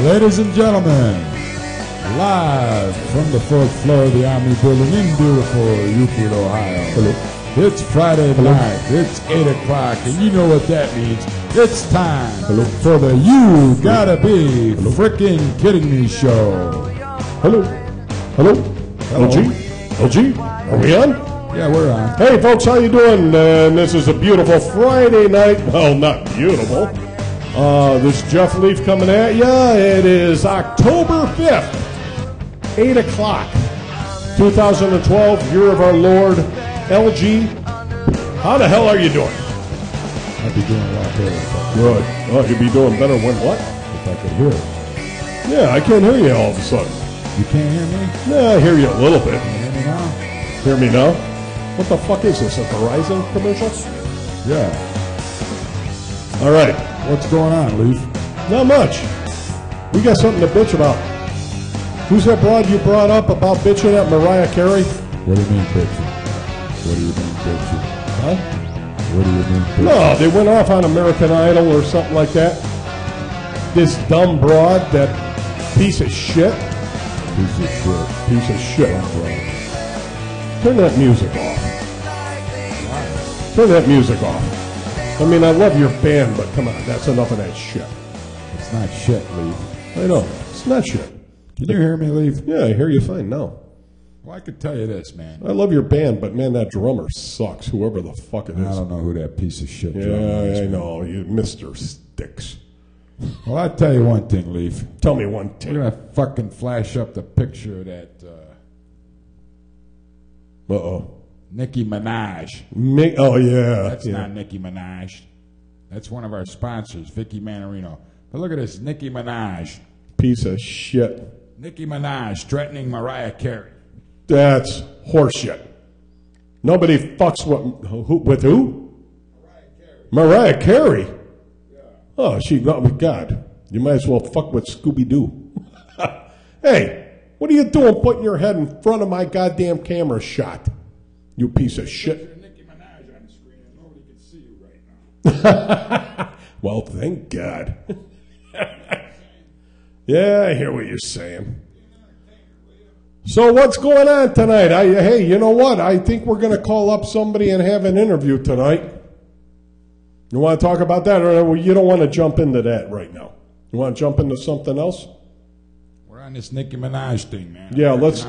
Ladies and gentlemen, live from the fourth floor of the Army Building in beautiful Euclid, Ohio. Hello. It's Friday night. It's 8 o'clock, and you know what that means. It's time for the You Gotta Be Frickin' Kidding Me show. Hello. Hello. LG? LG? Are we on? Yeah, we're on. Hey, folks, how you doing? This is a beautiful Friday night. Well, not beautiful. This is Jeff Leaf coming at you. It is October 5th, 8 o'clock, 2012, year of our Lord, LG. How the hell are you doing? I'd be doing a lot better. Good. Oh, you'd be doing better when what? If I could hear it. Yeah, I can't hear you all of a sudden. You can't hear me? Yeah, I hear you a little bit. Can you hear me now? Hear me now? What the fuck is this, a Verizon commercial? Yeah. All right. What's going on, Leaf? Not much. We got something to bitch about. Who's that broad you brought up about bitching at Mariah Carey? What do you mean, bitchy? What do you mean, bitchy? Huh? What do you mean, bitchy? No, they went off on American Idol or something like that. This dumb broad, that piece of shit. Piece of shit. Piece of shit. Dumb broad. Turn that music off. Turn that music off. I mean, I love your band, but come on, that's enough of that shit. It's not shit, Leaf. I know. It's not shit. Can you hear me, Leaf? Yeah, I hear you fine now. Well, I could tell you this, man. I love your band, but man, that drummer sucks, whoever the fuck it is. I don't know who that piece of shit drummer Yeah, is. I know. You Mr. Sticks. Well, I'll tell you one thing, Leaf. Tell me one We're thing. going to fucking flash up the picture of that Uh-oh. Nicki Minaj. Oh, yeah. That's yeah. not Nicki Minaj. That's one of our sponsors, Vicky Manarino. But look at this, Nicki Minaj. Piece of shit. Nicki Minaj threatening Mariah Carey. That's horseshit. Nobody fucks with who? Mariah Carey. Yeah. Oh, God. You might as well fuck with Scooby-Doo. Hey, what are you doing putting your head in front of my goddamn camera shot? You piece of shit. Nicki Minaj on the screen and nobody can see you right now. Well, thank God. Yeah, I hear what you're saying. So what's going on tonight? Hey, you know what? I think we're going to call up somebody and have an interview tonight. You want to talk about that, or you don't want to jump into that right now? You want to jump into something else? We're on this Nicki Minaj thing, man. Yeah, let's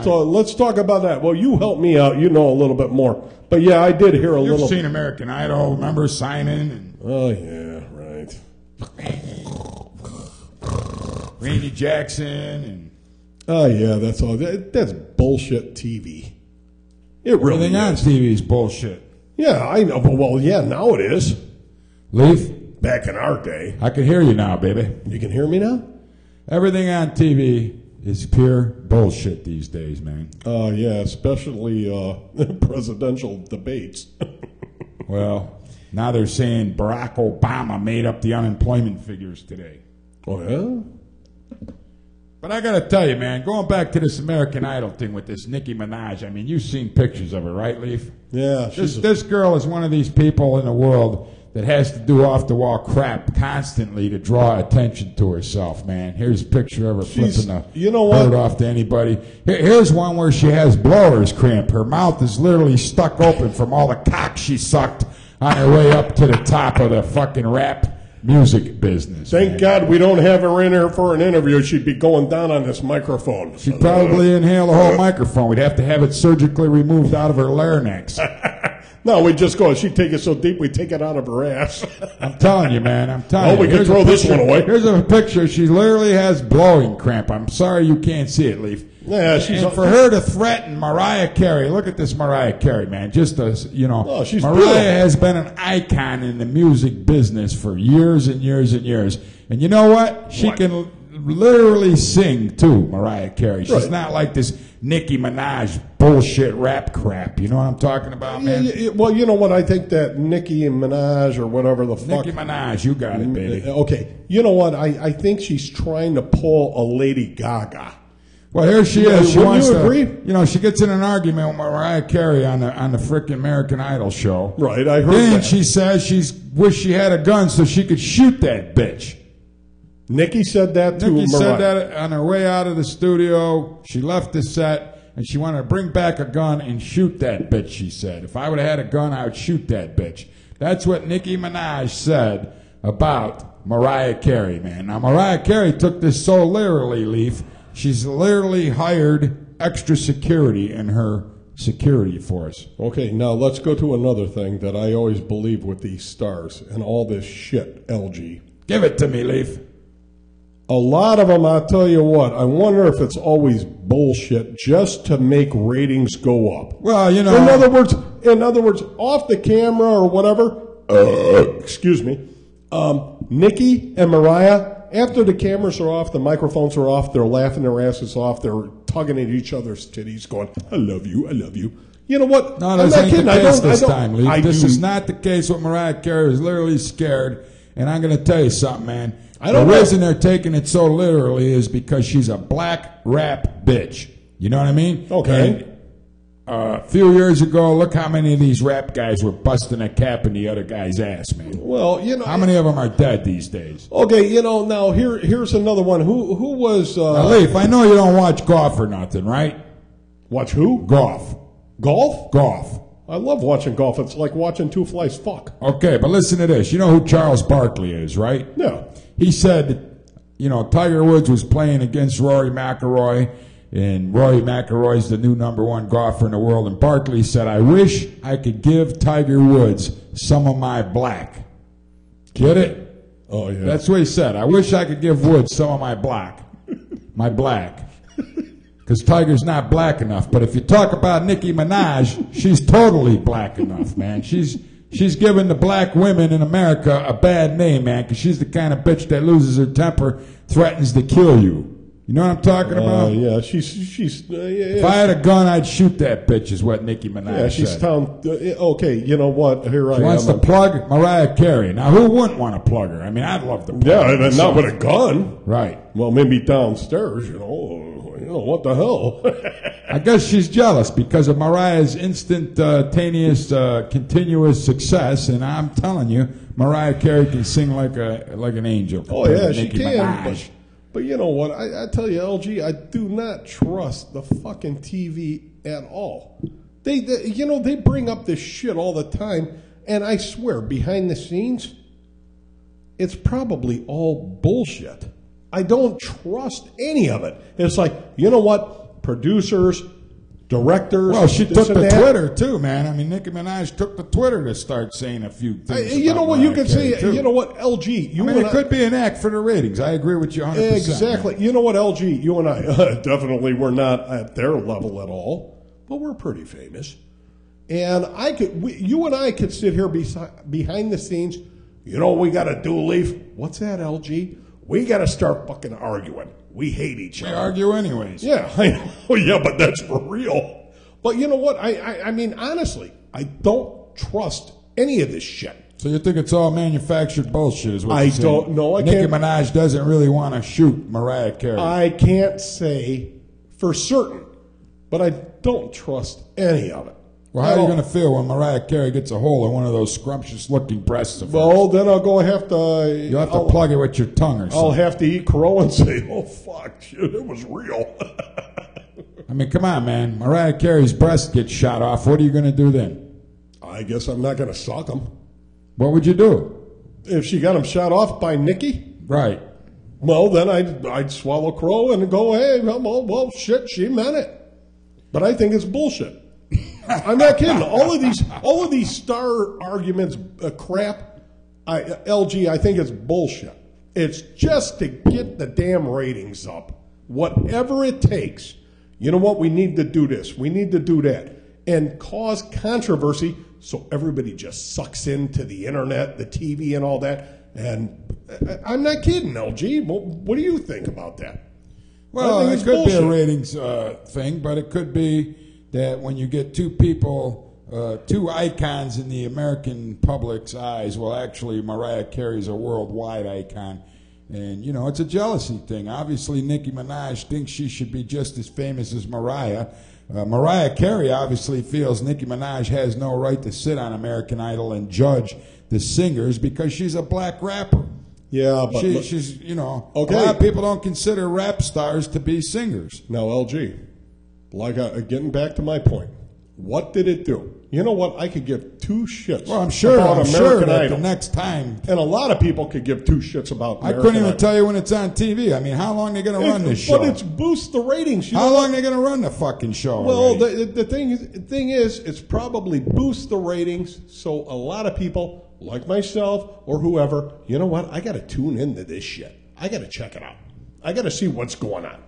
talk about that. Well, you help me out. You know a little bit more. But yeah, I did hear a little. You've seen American Idol, remember signing? And oh yeah, right. Randy Jackson and. Oh yeah, that's all. That's bullshit TV. It really Everything on is. TV is bullshit. Yeah, I know. But well, yeah, now it is. Leaf, Back in our day, I can hear you now, baby. you can hear me now. Everything on TV is pure bullshit these days, man. Yeah, especially presidential debates. Well, now they're saying Barack Obama made up the unemployment figures today. Oh yeah. But I got to tell you, man, going back to this American Idol thing with this Nicki Minaj, I mean, you've seen pictures of her, right, Leaf? Yeah. This girl is one of these people in the world that has to do off-the-wall crap constantly to draw attention to herself, man. Here's a picture of her flipping the bird off to anybody. Here's one where she has blower's cramp. Her mouth is literally stuck open from all the cock she sucked on her way up to the top of the fucking rap music business. Thank God we don't have her in here for an interview. She'd be going down on this microphone. She'd probably inhale the whole microphone. We'd have to have it surgically removed out of her larynx. No, we just go. She'd take it so deep we take it out of her ass. I'm telling you, man. I'm telling you. Oh, we can throw this one away. Here's a picture. She literally has blowing cramp. I'm sorry you can't see it, Leaf. Yeah, and for her to threaten Mariah Carey, look at this Mariah Carey, man. Just as you know, oh, she's Mariah beautiful. has been an icon in the music business for years and years and years. And you know what? She can literally sing too, Mariah Carey. She's Right. not like this Nicki Minaj bullshit rap crap. You know what I'm talking about, man? Yeah, well, you know what? I think that Nicki Minaj or whatever the fuck. Nicki Minaj, you got it, baby. Okay. You know what? I think she's trying to pull a Lady Gaga. Well, here she is. She Wouldn't wants you agree? You know, she gets in an argument with Mariah Carey on the frickin' American Idol show. Right, I heard Then that. she says she wished she had a gun so she could shoot that bitch. Nicki said that to Nicki Mariah. said that on her way out of the studio. She left the set, and she wanted to bring back a gun and shoot that bitch, she said. If I would have had a gun, I would shoot that bitch. That's what Nicki Minaj said about Mariah Carey, man. Now, Mariah Carey took this so literally, Leaf. She's literally hired extra security in her security force. Okay, now let's go to another thing that I always believe with these stars and all this shit, LG. Give it to me, Leaf. A lot of them, I'll tell you what, I wonder if it's always bullshit just to make ratings go up. Well, you know. In other words, off the camera or whatever, excuse me, Nicki and Mariah, after the cameras are off, the microphones are off, they're laughing their asses off, they're tugging at each other's titties, going, I love you, I love you. You know what? No, this ain't the case this time, Leaf. This is not the case with Mariah Carey. Is literally scared, and I'm going to tell you something, man. The reason they're taking it so literally is because she's a black rap bitch. You know what I mean? Okay. And, a few years ago, look how many of these rap guys were busting a cap in the other guy's ass, man. Well, you know. How many of them are dead these days? Okay, you know, now here's another one. Who was... Now, Leaf, I know you don't watch golf or nothing, right? Watch who? Golf. Golf? Golf. I love watching golf. It's like watching two flies fuck. Okay, but listen to this. You know who Charles Barkley is, right? Yeah. He said, you know, Tiger Woods was playing against Rory McIlroy, and Rory McIlroy's the new #1 golfer in the world, and Barkley said, I wish I could give Tiger Woods some of my black. Get it? Oh, yeah. That's what he said. I wish I could give Woods some of my black. My black. Because Tiger's not black enough. But if you talk about Nicki Minaj, she's totally black enough, man. She's giving the black women in America a bad name, man, because she's the kind of bitch that loses her temper, threatens to kill you. You know what I'm talking about? Yeah, she's yeah. If I had a gun, I'd shoot that bitch, is what Nicki Minaj said. Yeah, she's telling, okay, you know what, here I am. She wants to plug Mariah Carey. Now, who wouldn't want to plug her? I mean, I'd love to plug her. Yeah, not with a gun. Right. Well, maybe downstairs, you know, what the hell? I guess she's jealous because of Mariah's instantaneous, continuous success, and I'm telling you, Mariah Carey can sing like an angel. Oh, yeah, she Nicki can. Minaj. But you know what? I tell you, LG, I do not trust the fucking TV at all. They bring up this shit all the time, and I swear, behind the scenes, it's probably all bullshit. I don't trust any of it. It's like, you know what? Producers, directors. Well, she took the Twitter too, man. I mean, Nicki Minaj took the Twitter to start saying a few things. You know what? You could say, too. you know what, LG. It could be an act for the ratings. I agree with you 100%. Exactly. Man. You know what, LG? You and I definitely were not at their level at all, but we're pretty famous. And you and I could sit here behind the scenes. You know what we got to do, Leaf? What's that, LG? We got to start fucking arguing. We hate each other. We argue anyways. Yeah, I know. Yeah, but that's for real. But you know what? I mean, honestly, I don't trust any of this shit. So you think it's all manufactured bullshit is what I you're saying? don't know. Nicki Minaj doesn't really want to shoot Mariah Carey. I can't say for certain, but I don't trust any of it. Well, how are you going to feel when Mariah Carey gets a hold of one of those scrumptious-looking breasts of hers? Well, then I'll have to... You'll have to plug it with your tongue or something. I'll have to eat crow and say, oh, fuck, shit, it was real. I mean, come on, man. Mariah Carey's breast gets shot off. What are you going to do then? I guess I'm not going to suck them. What would you do? If she got them shot off by Nicki? Right. Well, then I'd swallow crow and go, hey, well, shit, she meant it. But I think it's bullshit. I'm not kidding. All of these star arguments, crap. LG, I think it's bullshit. It's just to get the damn ratings up, whatever it takes. You know what? We need to do this. We need to do that, and cause controversy so everybody just sucks into the internet, the TV, and all that. And I'm not kidding, LG. What do you think about that? Well, it could be a ratings thing, but it could be that when you get two people, two icons in the American public's eyes, well, actually, Mariah Carey's a worldwide icon. And, you know, it's a jealousy thing. Obviously, Nicki Minaj thinks she should be just as famous as Mariah. Mariah Carey obviously feels Nicki Minaj has no right to sit on American Idol and judge the singers because she's a black rapper. Yeah, but she's, you know, okay. A lot of people don't consider rap stars to be singers. Now, LG, like getting back to my point, what did it do? You know what? I could give two shits. Well, I'm sure that the next time, and a lot of people could give two shits about American I couldn't even tell you when it's on TV. I mean, how long are they going to run this show? But it's boost the ratings. How long are they going to run the fucking show? Well, the thing is, it's probably boost the ratings. So a lot of people, like myself or whoever, you know what? I got to tune into this shit. I got to check it out. I got to see what's going on.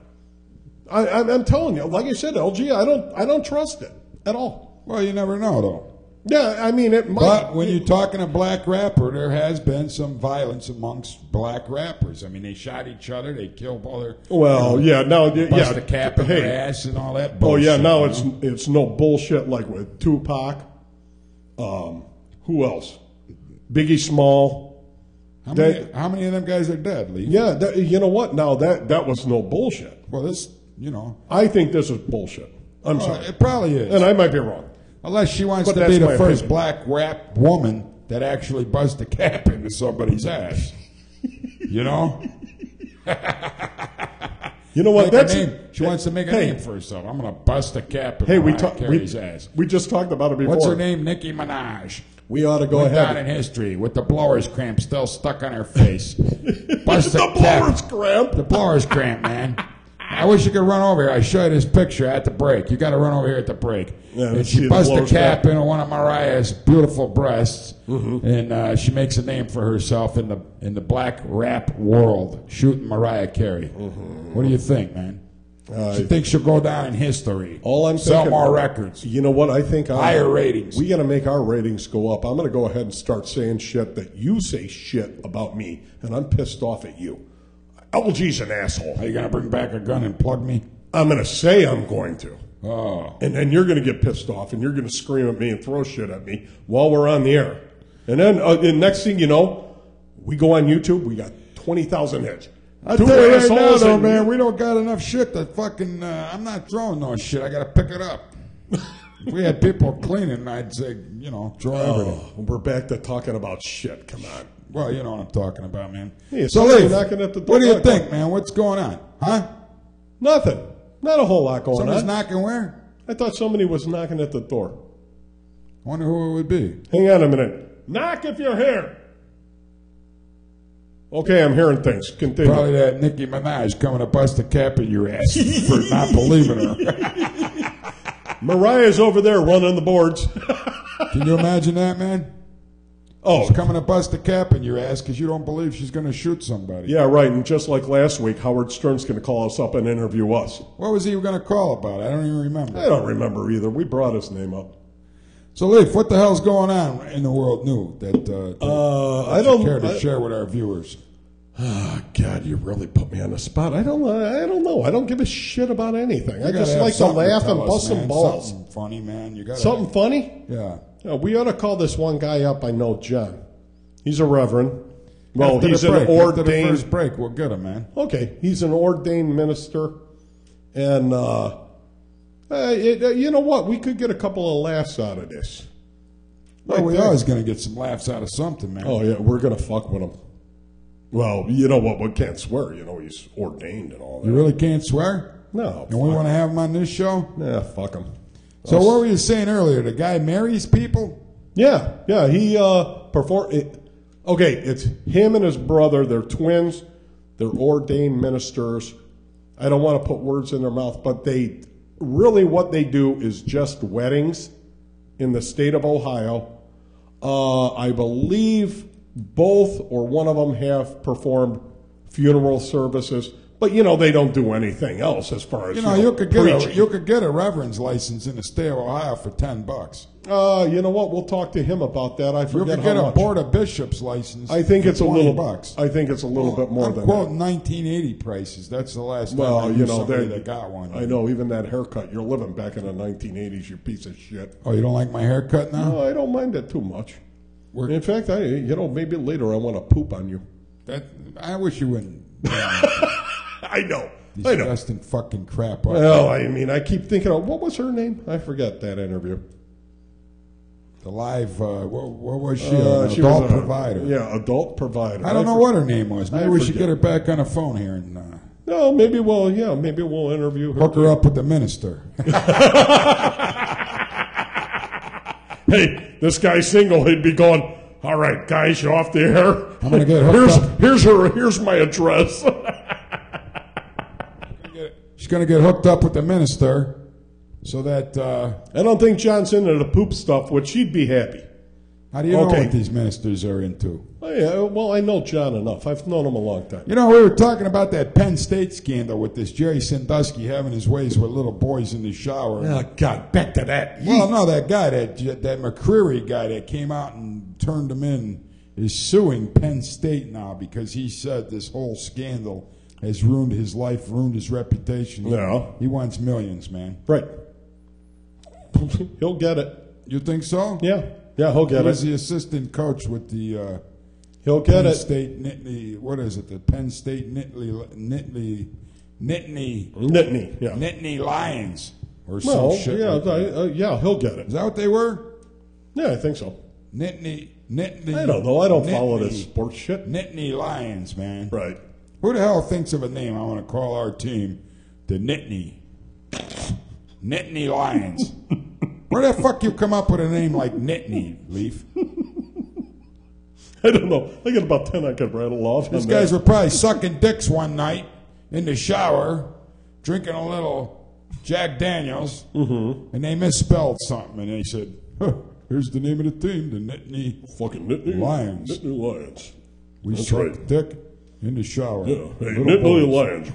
I'm telling you, like I said, LG, I don't trust it at all. Well, you never know, though. Yeah, I mean, it might. But when you're talking a black rapper, there has been some violence amongst black rappers. I mean, they shot each other, they killed other. Well, yeah, now, bust the cap in their ass and all that bullshit. Oh, yeah, now it's no bullshit like with Tupac. Who else? Biggie Small. How many of them guys are dead, Lee? Yeah, you know what? Now, that was no bullshit. Well, this, you know. I think this is bullshit. I'm sorry. It probably is. And I might be wrong. Unless she wants to be the first black rap woman that actually buzzed a cap into somebody's ass. You know? You know what? She wants to make a name for herself. I'm going to bust a cap in Mariah Carey's ass. We just talked about it before. What's her name? Nicki Minaj. We ought to go ahead. Down in history with the blower's cramp still stuck on her face. Bust the blower's cramp? The blower's cramp, man. I wish you could run over here. I showed you this picture at the break. You got to run over here at the break. Yeah, and she busts the cap into one of Mariah's beautiful breasts, and she makes a name for herself in the black rap world, shooting Mariah Carey. What do you think, man? She thinks she'll go down in history. All I'm sell thinking, more records. You know what? I think higher ratings. We got to make our ratings go up. I'm going to go ahead and start saying shit that you say shit about me, and I'm pissed off at you. LG's an asshole. Are you going to bring back a gun and plug me? I'm going to say I'm going to. Oh. And then you're going to get pissed off, and you're going to scream at me and throw shit at me while we're on the air. And then the next thing you know, we go on YouTube, we got 20,000 hits. I tell you right now, though, man, we don't got enough shit to fucking, I'm not throwing no shit. I got to pick it up. If we had people cleaning, I'd say, you know, throw everything. We're back to talking about shit. Come on. Well, you know what I'm talking about, man. Hey, so, Leif, what do you think, man? What's going on? Huh? Nothing. Not a whole lot going Somebody's knocking where? I thought somebody was knocking at the door. I wonder who it would be. Hang on a minute. Knock if you're here. Okay, I'm hearing things. Continue. Probably that Nicki Minaj coming to bust a cap in your ass for not believing her. Mariah's over there running the boards. Can you imagine that, man? Oh, she's coming to bust a cap in your ass because you don't believe she's going to shoot somebody. Yeah, right. And just like last week, Howard Stern's going to call us up and interview us. What was he going to call about? I don't even remember. I don't remember either. We brought his name up. So, Leif, what the hell's going on in the world new that I don't care to share with our viewers? Oh, God, you really put me on the spot. I don't know. I don't give a shit about anything. I just like to laugh and bust some balls. Something funny, man. You got something funny? Yeah. We ought to call this one guy up. I know, John. He's a reverend. Well, he's an ordained. After the first break, we'll get him, man. Okay, he's an ordained minister, and you know what? We could get a couple of laughs out of this. Well, we're always going to get some laughs out of something, man. Oh yeah, we're going to fuck with him. Well, you know what? We can't swear. You know, he's ordained and all that. You really can't swear? No. And we want to have him on this show? Nah, fuck him. So what were you saying earlier? The guy marries people? Yeah. He performed. Okay, it's him and his brother. They're twins. They're ordained ministers. I don't want to put words in their mouth, but they really what they do is just weddings in the state of Ohio. I believe both or one of them have performed funeral services. But, you know, they don't do anything else as far as, you could get a reverend's license in the state of Ohio for $10. You know what? We'll talk to him about that. I forget how much. You could get a board of bishops license. I think it's $20. I think it's a little bit more than that. I'm quoting 1980 prices. That's the last time I knew somebody that got one. I know, even that haircut. You're living back in the 1980s, you piece of shit. Oh, you don't like my haircut now? No, I don't mind it too much. In fact, maybe later I want to poop on you. I wish you wouldn't. I know. Disgusting fucking crap. Well, I mean, I keep thinking of, what was her name? I forget that interview. The live, what was she? She adult was provider. Yeah, adult provider. I don't know what her name was. Maybe we should get her back on the phone here and. No, maybe we'll interview her. Hook her up with the minister. Hey, this guy's single. He'd be going, all right, guys, you off the air? I'm gonna get hooked up. Here's my address. She's gonna get hooked up with the minister, so that. I don't think John's into the poop stuff, which she'd be happy. How do you know what these ministers are into? Oh, yeah, well, I know John enough. I've known him a long time. You know, we were talking about that Penn State scandal with this Jerry Sandusky having his ways with little boys in the shower. Oh, God, back to that. Well, no, that guy, that McCreary guy that came out and turned him in is suing Penn State now because he said this whole scandal has ruined his life, ruined his reputation. Yeah. He wants millions, man. Right. He'll get it. You think so? Yeah. Yeah, he'll get it. He was the assistant coach with the he'll get Penn it. State Nittany, what is it? The Penn State Nittany Lions or some shit. Yeah, like yeah, he'll get it. Is that what they were? Yeah, I think so. Nittany. I don't know. I don't follow this sports shit. Nittany Lions, man. Right. Who the hell thinks of a name? I want to call our team the Nittany Lions. Where the fuck you come up with a name like Nittany, Leaf? I don't know. I got about 10 I could rattle off. These guys were probably sucking dicks one night in the shower, drinking a little Jack Daniels, and they misspelled something, and they said, here's the name of the team, the Nittany Lions. Nittany Lions. We suck dick in the shower. Yeah. Hey, Nittany Lions.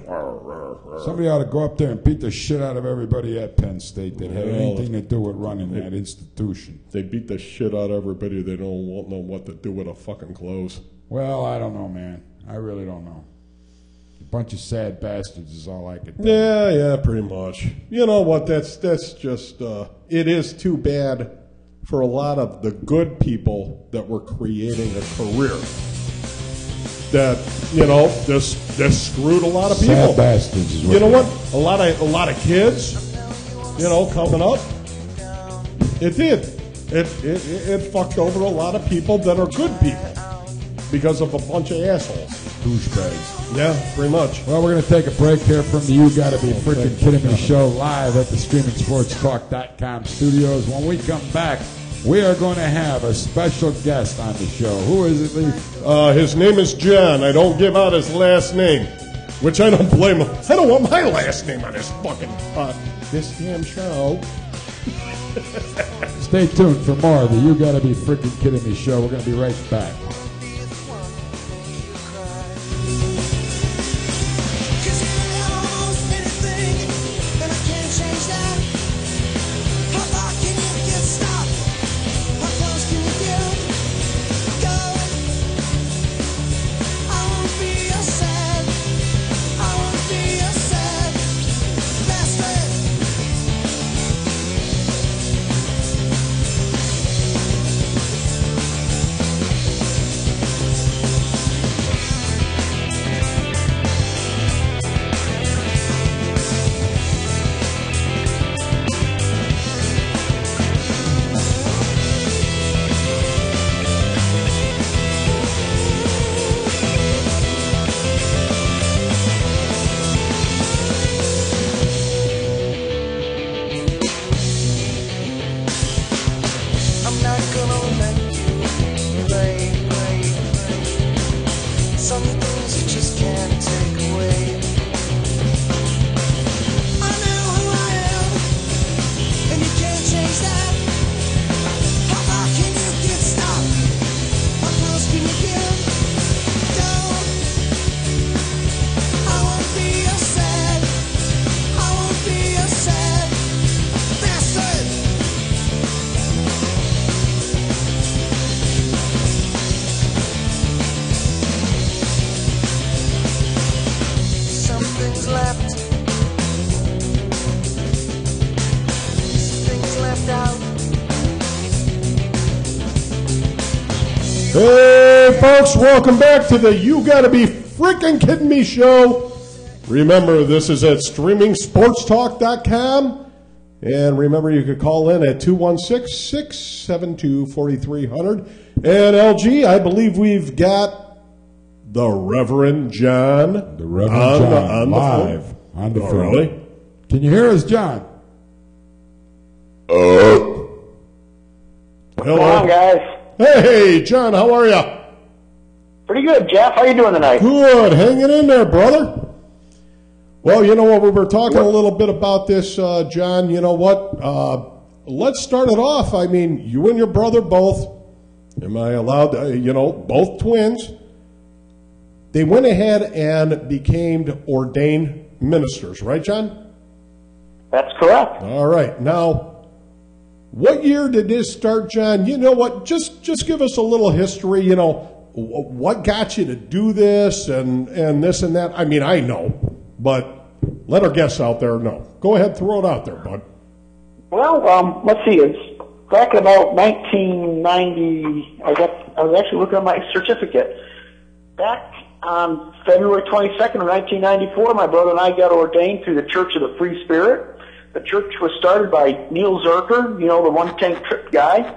Somebody ought to go up there and beat the shit out of everybody at Penn State that had anything to do with running that institution. They beat the shit out of everybody. They won't know what to do with a fucking clothes. Well, I don't know, man. I really don't know. A bunch of sad bastards is all I could think. Yeah, pretty much. You know what? That's just. It is too bad for a lot of the good people that were creating a career. That this screwed a lot of people. Sad bastards. Is what you know what? A lot of kids, coming up. It did. It fucked over a lot of people that are good people because of a bunch of assholes. Douchebags. Yeah, pretty much. Well, we're going to take a break here from the You Gotta Be Freaking Kidding Me show live at the StreamingSportsTalk.com studios. When we come back, we are going to have a special guest on the show. Who is it, Lee? His name is John. I don't give out his last name, which I don't blame him. I don't want my last name on this fucking this damn show. Stay tuned for more of the You Gotta Be Freaking Kidding Me show. We're going to be right back. Hey, folks, welcome back to the You Gotta Be Freaking Kidding Me show. Remember, this is at StreamingSportsTalk.com, And remember, you could call in at 216-672-4300. And LG, I believe we've got the Reverend John. The Reverend John on live on the phone. Really? Can you hear us, John? Hello, guys. Hey, John, how are you? Pretty good, Jeff. How you doing tonight? Good. Hanging in there, brother. Well, you know what? We were talking a little bit about this, John. You know what? Let's start it off. I mean, you and your brother both, am I allowed to, both twins, they went ahead and became ordained ministers, right, John? That's correct. All right. Now, what year did this start, John? You know what? Just give us a little history, what got you to do this and this and that. I mean, I know, but let our guests out there know. Go ahead, throw it out there, bud. Well, let's see. It's back in about 1990. I was actually looking at my certificate. Back on February 22nd of 1994, my brother and I got ordained through the Church of the Free Spirit. The church was started by Neil Zerker, the one-tank trip guy.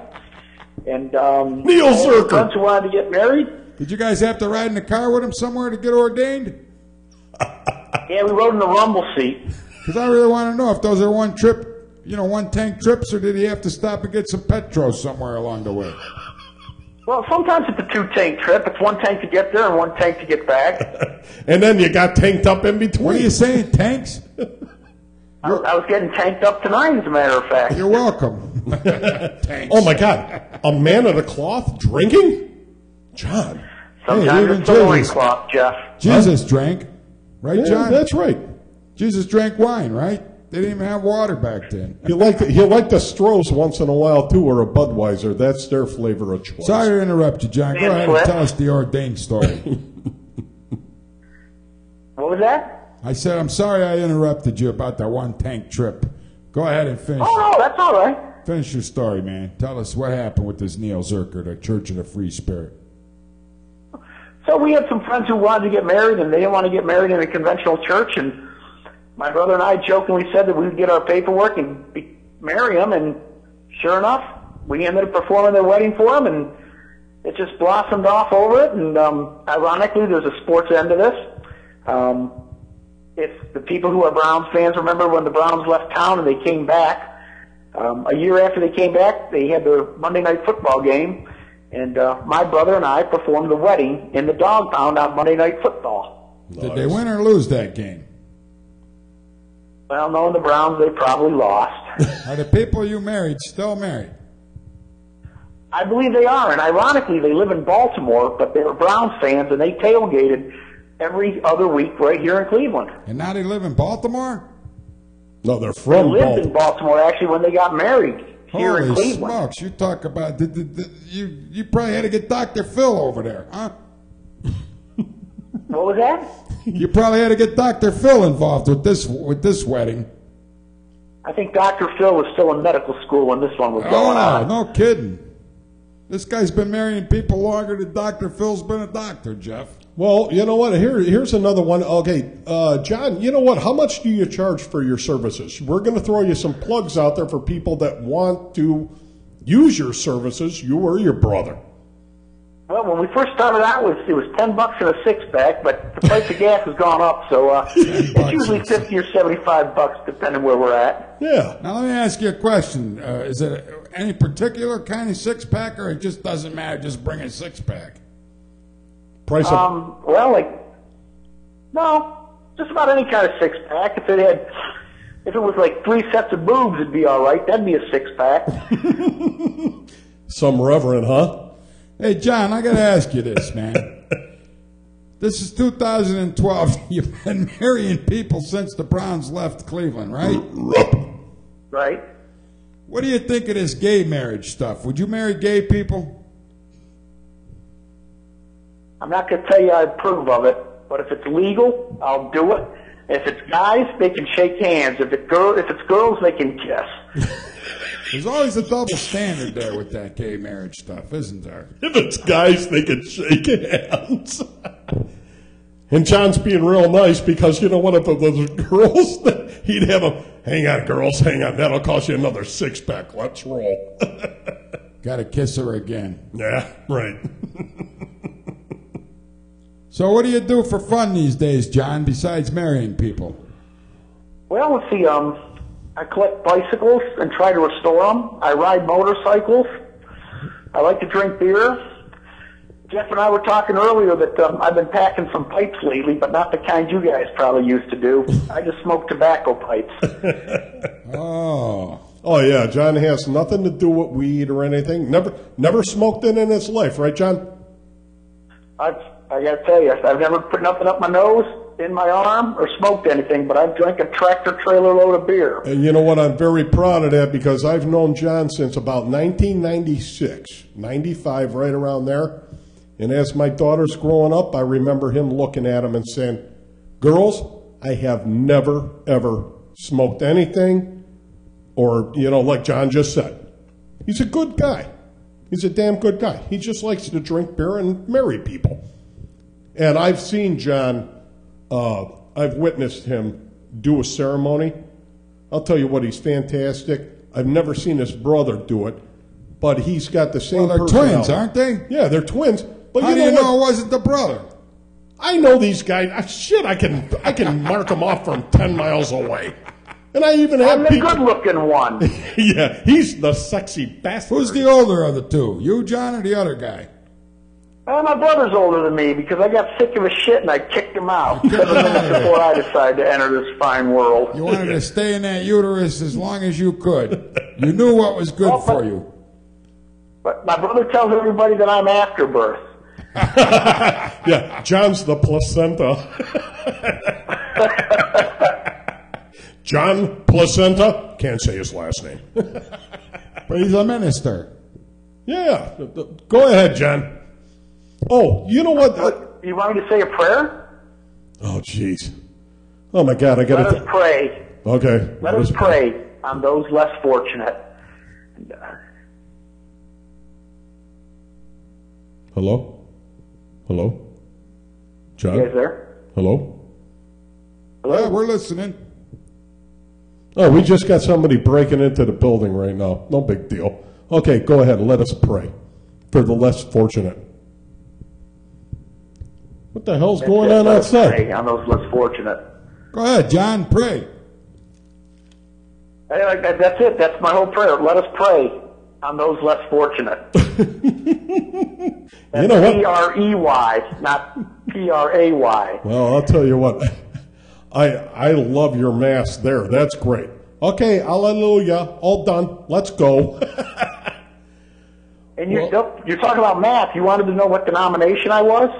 And Neil Zerker. Friends who wanted to get married. Did you guys have to ride in the car with him somewhere to get ordained? Yeah, we rode in the rumble seat. Because I really want to know if those are one-tank trips, or did he have to stop and get some petrol somewhere along the way? Well, sometimes it's a two-tank trip. It's one tank to get there and one tank to get back. And then you got tanked up in between. What are you saying, tanks? I was getting tanked up tonight, as a matter of fact. You're welcome. Tanks. Oh, my God. A man of the cloth drinking? John. Sometimes it's the loincloth, Jeff. Jesus drank. Right, John? That's right. Jesus drank wine, right? They didn't even have water back then. He'll like the Strohs once in a while, too, or a Budweiser. That's their flavor of choice. Sorry to interrupt you, John. Go ahead and tell us the ordained story. What was that? I said, I'm sorry I interrupted you about that one-tank trip. Go ahead and finish. Oh, no, that's all right. Finish your story, man. Tell us what happened with this Neil Zerker, the Church of the Free Spirit. So we had some friends who wanted to get married, and they didn't want to get married in a conventional church, and my brother and I jokingly said that we would get our paperwork and marry them, and sure enough, we ended up performing their wedding for them, and it just blossomed off over it, and ironically, there's a sports end to this. If the people who are Browns fans remember when the Browns left town and they came back, a year after they came back, they had their Monday night football game, and my brother and I performed the wedding in the dog pound on Monday night football. Did they win or lose that game? Well, knowing the Browns, they probably lost. Are the people you married still married? I believe they are, and ironically, they live in Baltimore, but they were Browns fans, and they tailgated every other week right here in Cleveland. And now they live in Baltimore? No, they're from Baltimore. They lived in Baltimore, actually, when they got married here in Cleveland. Holy smokes, you talk about... You probably had to get Dr. Phil over there, huh? What was that? You probably had to get Dr. Phil involved with this wedding. I think Dr. Phil was still in medical school when this one was going on. No kidding. This guy's been marrying people longer than Dr. Phil's been a doctor, Jeff. Well, you know what? Here's another one. Okay, John, you know what? How much do you charge for your services? We're going to throw you some plugs out there for people that want to use your services, you or your brother. Well, when we first started out, it was $10 and a six-pack, but the price of gas has gone up, so it's usually $50 or $75, depending where we're at. Yeah. Now, let me ask you a question. Is it any particular kind of six-pack, or it just doesn't matter, just bring a six-pack? Price of... No, just about any kind of six-pack. If it was like 3 sets of boobs, it'd be all right. That'd be a six-pack. Some reverend, huh? Hey, John, I got to ask you this, man. This is 2012. You've been marrying people since the Browns left Cleveland, right? Right. What do you think of this gay marriage stuff? Would you marry gay people? I'm not going to tell you I approve of it, but if it's legal, I'll do it. If it's guys, they can shake hands. If it's girls, they can kiss. There's always a double standard there with that gay marriage stuff, isn't there? If it's guys, they can shake hands. And John's being real nice because you know what? If it was girls, he'd have them. Hang on, girls, hang on. That'll cost you another 6-pack. Let's roll. Gotta kiss her again. Yeah, right. So what do you do for fun these days, John, besides marrying people? Well, let's see. I collect bicycles and try to restore them. I ride motorcycles. I like to drink beer. Jeff and I were talking earlier that I've been packing some pipes lately, but not the kind you guys probably used to do. I just smoke tobacco pipes. Oh. Oh, yeah, John has nothing to do with weed or anything. Never smoked it in his life, right, John? I got to tell you, I've never put nothing up my nose, in my arm, or smoked anything, but I've drank a tractor-trailer load of beer. And you know what? I'm very proud of that because I've known John since about 1996, 95, right around there. And as my daughter's growing up, I remember him looking at him and saying, girls, I have never, ever smoked anything or, like John just said. He's a good guy. He's a damn good guy. He just likes to drink beer and marry people. And I've seen John, I've witnessed him do a ceremony. I'll tell you what, he's fantastic. I've never seen his brother do it, but he's got the same Well, they're twins, aren't they? Yeah, they're twins. But How do you know it wasn't the brother? I know these guys. Shit, I can mark them off from 10 miles away. And I even have I'm the people. good-looking one. Yeah, he's the sexy bastard. Who's the older of the two? You, John, or the other guy? My brother's older than me because I got sick of his shit and I kicked him out 7 minutes before I decided to enter this fine world. You wanted to stay in that uterus as long as you could. You knew what was good for you. But my brother tells everybody that I'm afterbirth. Yeah, John's the placenta. John Placenta. Can't say his last name. But he's a minister. Yeah, go ahead, John. Oh, you know what? You want me to say a prayer? Oh, jeez. Oh, my God, I got to... Let us pray. Okay. Let us pray on those less fortunate. Hello? Hello? John? You guys there? Hello? Hello? Yeah, we're listening. Oh, we just got somebody breaking into the building right now. No big deal. Okay, go ahead. Let us pray for the less fortunate. What the hell's going on outside? Pray on those less fortunate. Go ahead, John, pray. That's it. That's my whole prayer. Let us pray on those less fortunate. You know what? P-R-E-Y, not P-R-A-Y. Well, I'll tell you what. I love your mass there. That's great. Okay, hallelujah. All done. Let's go. And you're talking about math. You wanted to know what denomination I was?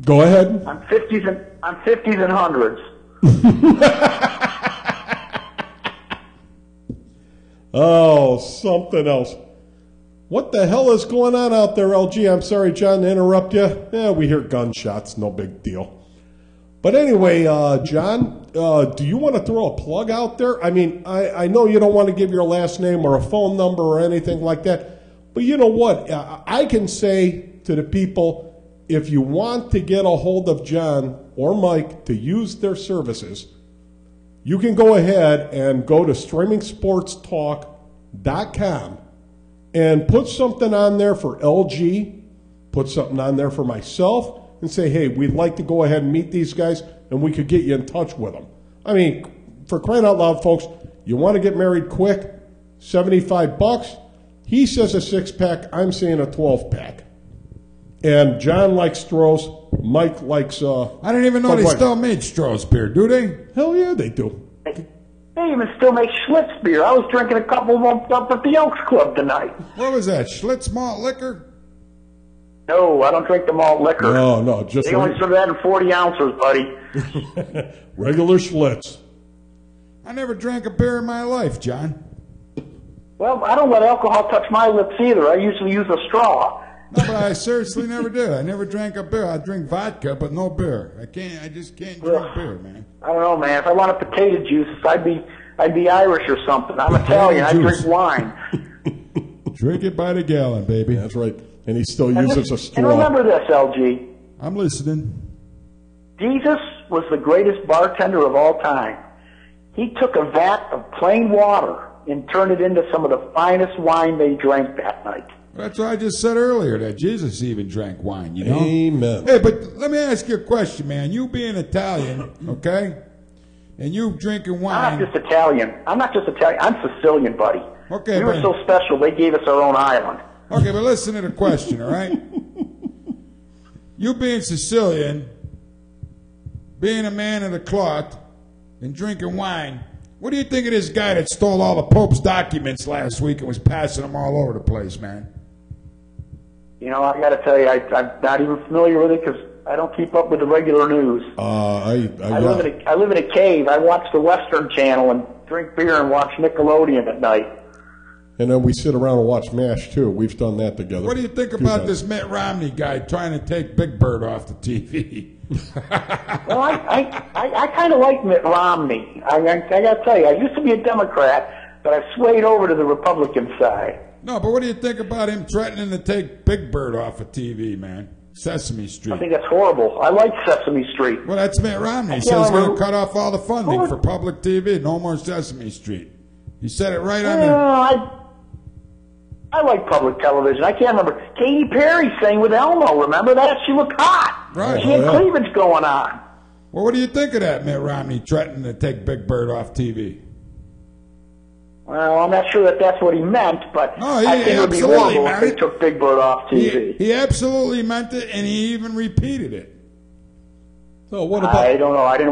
Go ahead. I'm 50s and hundreds. Oh, something else. What the hell is going on out there, LG? I'm sorry, John, to interrupt you. Yeah, we hear gunshots. No big deal. But anyway, John, do you want to throw a plug out there? I mean, I know you don't want to give your last name or a phone number or anything like that. But you know what? I can say to the people, if you want to get a hold of John or Mike to use their services, you can go ahead and go to streamingsportstalk.com and put something on there for LG, put something on there for myself, and say, hey, we'd like to go ahead and meet these guys, and we could get you in touch with them. I mean, for crying out loud, folks, you want to get married quick, $75. He says a 6-pack, I'm saying a 12-pack. And John likes Stroh's, Mike likes... I didn't even know they still made Stroh's beer, do they? Hell yeah, they do. They even still make Schlitz beer. I was drinking a couple of them up at the Elks Club tonight. What was that, Schlitz malt liquor? No, I don't drink the malt liquor. No, just... They only serve that in 40 ounces, buddy. Regular Schlitz. I never drank a beer in my life, John. Well, I don't let alcohol touch my lips either. I usually use a straw. No, but I seriously never did. I never drank a beer. I drink vodka, but no beer. I just can't drink beer, man. I don't know, man. If I wanted potato juice, I'd be Irish or something. I'm Italian. I drink wine. Drink it by the gallon, baby. That's right. And he still uses a straw. And remember this, LG. I'm listening. Jesus was the greatest bartender of all time. he took a vat of plain water and turned it into some of the finest wine they drank that night. That's what I just said earlier, that Jesus even drank wine, you know? Amen. Hey, but let me ask you a question, man. You being Italian, okay, and you drinking wine. I'm not just Italian. I'm Sicilian, buddy. Okay, we were so special, they gave us our own island. Okay, but listen to the question, all right? You being Sicilian, being a man of the cloth, and drinking wine, what do you think of this guy that stole all the Pope's documents last week and was passing them all over the place, man? You know, I got to tell you, I'm not even familiar with it because I don't keep up with the regular news. I live in a cave. I watch the Western Channel and drink beer and watch Nickelodeon at night. And then we sit around and watch MASH, too. We've done that together. What do you think about this Mitt Romney guy trying to take Big Bird off the TV? Well, I kind of like Mitt Romney. I got to tell you, I used to be a Democrat, but I've swayed over to the Republican side. No, but what do you think about him threatening to take Big Bird off of TV, man? Sesame Street. I think that's horrible. I like Sesame Street. Well, that's Mitt Romney. He says he's going to cut off all the funding for public TV. No more Sesame Street. He said it right on there. I like public television. I can't remember. Katy Perry sang with Elmo. Remember that? She looked hot. Right. She had cleavage going on. Well, what do you think of that, Mitt Romney threatening to take Big Bird off TV? Well, I'm not sure that that's what he meant, but I think it would be horrible if they took Big Bird off TV. He absolutely meant it, and he even repeated it. So what about? I don't know. I did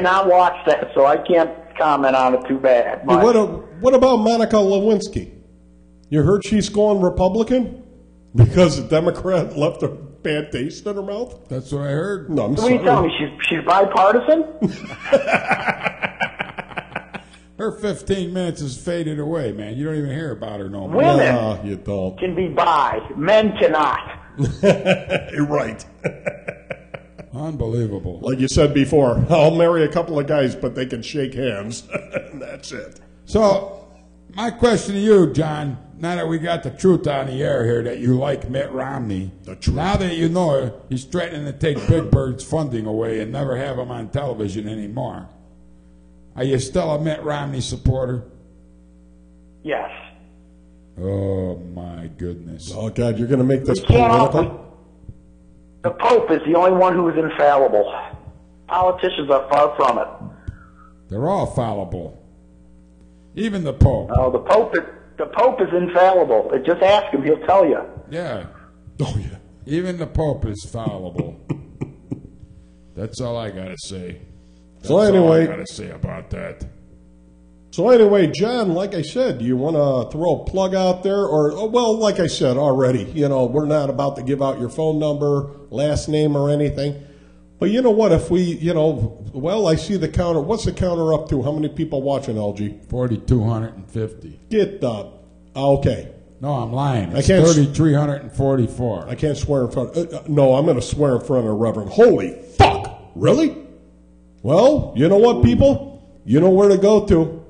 not watch that, so I can't comment on it too bad. Hey, what about Monica Lewinsky? You heard she's going Republican because the Democrat left a bad taste in her mouth? That's what I heard. No, I'm so sorry. What are you telling me? She's bipartisan? Her 15 minutes has faded away, man. You don't even hear about her no more. Women you don't. can be bi. Men cannot. You're right. Unbelievable. Like you said before, I'll marry a couple of guys, but they can shake hands. And that's it. So, my question to you, John, now that we got the truth on the air here that you like Mitt Romney, the truth. Now that you know he's threatening to take Big Bird's funding away and never have him on television anymore, are you still a Mitt Romney supporter? Yes. Oh, my goodness. Oh, God, you're going to make this political? The Pope is the only one who is infallible. Politicians are far from it. They're all fallible. Even the Pope. No, the Pope is infallible. Just ask him; he'll tell you. Yeah. Oh yeah. Even the Pope is fallible. That's all I gotta say. That's so anyway, all I gotta say about that. So anyway, John, like I said, do you want to throw a plug out there, or well, like I said already, we're not about to give out your phone number, last name, or anything. But you know what? If we, I see the counter. What's the counter up to? How many people watching, LG? 4,250. Get the. Okay. No, I'm lying. It's 3,344. I can't swear in front. No, I'm going to swear in front of the Reverend. Holy fuck! Really? Well, you know what, people? You know where to go to.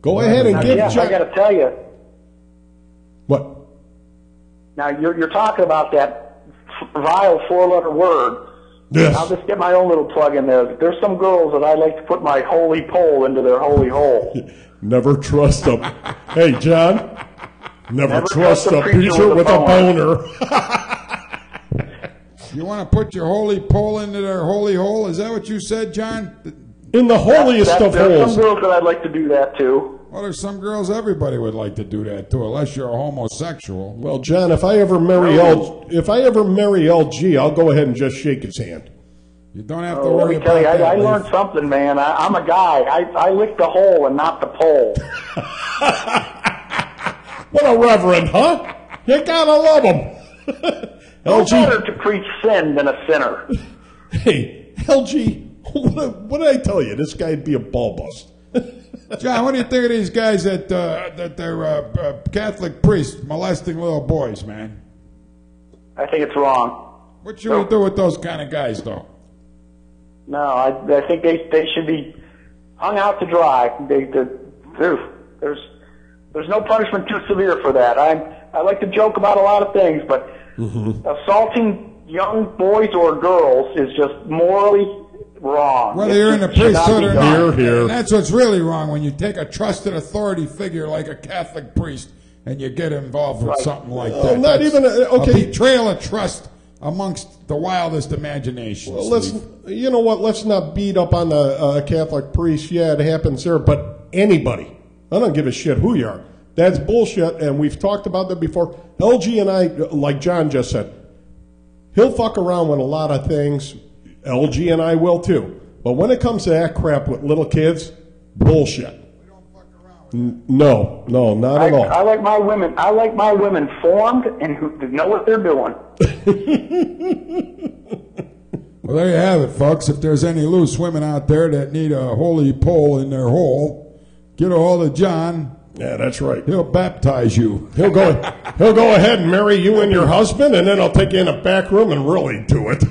Go ahead and give. I got to tell you. What? Now you're talking about that vile 4-letter word. Yes. I'll just get my own little plug in there. There's some girls that I like to put my holy pole into their holy hole. Never trust them. Hey, John. Never trust a preacher with a boner. You want to put your holy pole into their holy hole? Is that what you said, John? In the holiest of holes. There's some girls that I'd like to do that too. Well, there's some girls everybody would like to do that too, unless you're a homosexual. Well, John, if I ever marry LG, I'll go ahead and just shake his hand. You don't have to worry about that. Let me tell you, I learned something, man. I'm a guy. I lick the hole and not the pole. What a reverend, huh? You gotta love him. No better to preach sin than a sinner. Hey, LG, what did I tell you? This guy'd be a ball bust. John, what do you think of these guys that they're Catholic priests molesting little boys, man? I think it's wrong. What should we do with those kind of guys, though? No, I think they should be hung out to dry. There's no punishment too severe for that. I like to joke about a lot of things, but assaulting young boys or girls is just morally wrong. Whether you're in the priesthood or not. Here. And that's what's really wrong, when you take a trusted authority figure like a Catholic priest and you get involved with something like that. Not even a betrayal of trust amongst the wildest imaginations. Well, you know what? Let's not beat up on the Catholic priest. Yeah, it happens there, but anybody. I don't give a shit who you are. That's bullshit, and we've talked about that before. LG and I, like John just said, he'll fuck around with a lot of things. LG and I will too. But when it comes to that crap with little kids, bullshit. We don't fuck around. No, not at all. I like my women. I like my women formed and who know what they're doing. Well, there you have it, folks. If there's any loose women out there that need a holy pole in their hole, get a hold of John. Yeah, that's right. He'll baptize you. He'll go ahead and marry you and your husband, and then I'll take you in a back room and really do it.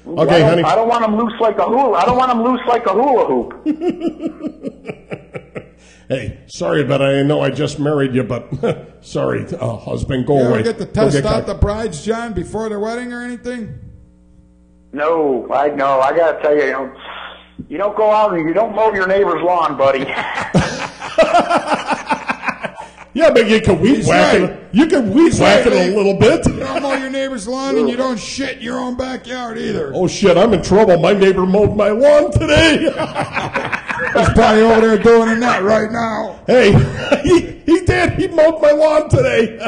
Okay, honey. I don't want him loose like a hula. I don't want him loose like a hula hoop. Hey, sorry, but I know I just married you, but sorry, husband, go away. You ever get to test out the brides, John, before the wedding or anything? No, I know. I got to tell you, you don't go out and you don't mow your neighbor's lawn, buddy. Yeah, but you can weed whack it. You can weed whack it a little bit. You don't mow your neighbor's lawn, and you don't shit in your own backyard either. Oh shit, I'm in trouble. My neighbor mowed my lawn today. He's probably over there doing that right now. Hey, he did. He mowed my lawn today.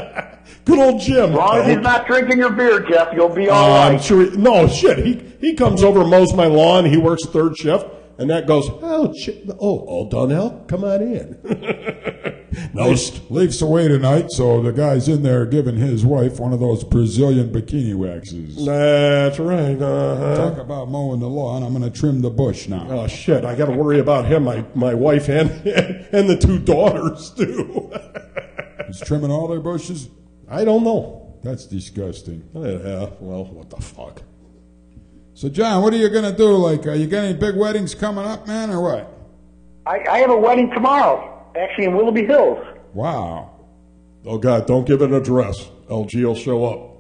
Good old Jim. As long as he's not drinking your beer, Jeff, you'll be all right. I'm sure. No shit. He comes over, mows my lawn. He works third shift, and that goes. Oh shit. Oh, all done, Al. Come on in. Leaf's away tonight, so the guy's in there giving his wife one of those Brazilian bikini waxes. That's right. Talk about mowing the lawn. I'm going to trim the bush now. Oh shit! I got to worry about him, my wife, and the two daughters too. He's trimming all their bushes? I don't know. That's disgusting. Yeah. Well, what the fuck? So, John, what are you going to do? Like, you got any big weddings coming up, man, or what? I have a wedding tomorrow. Actually, in Willoughby Hills. Wow. Oh, God, don't give an address. LG will show up.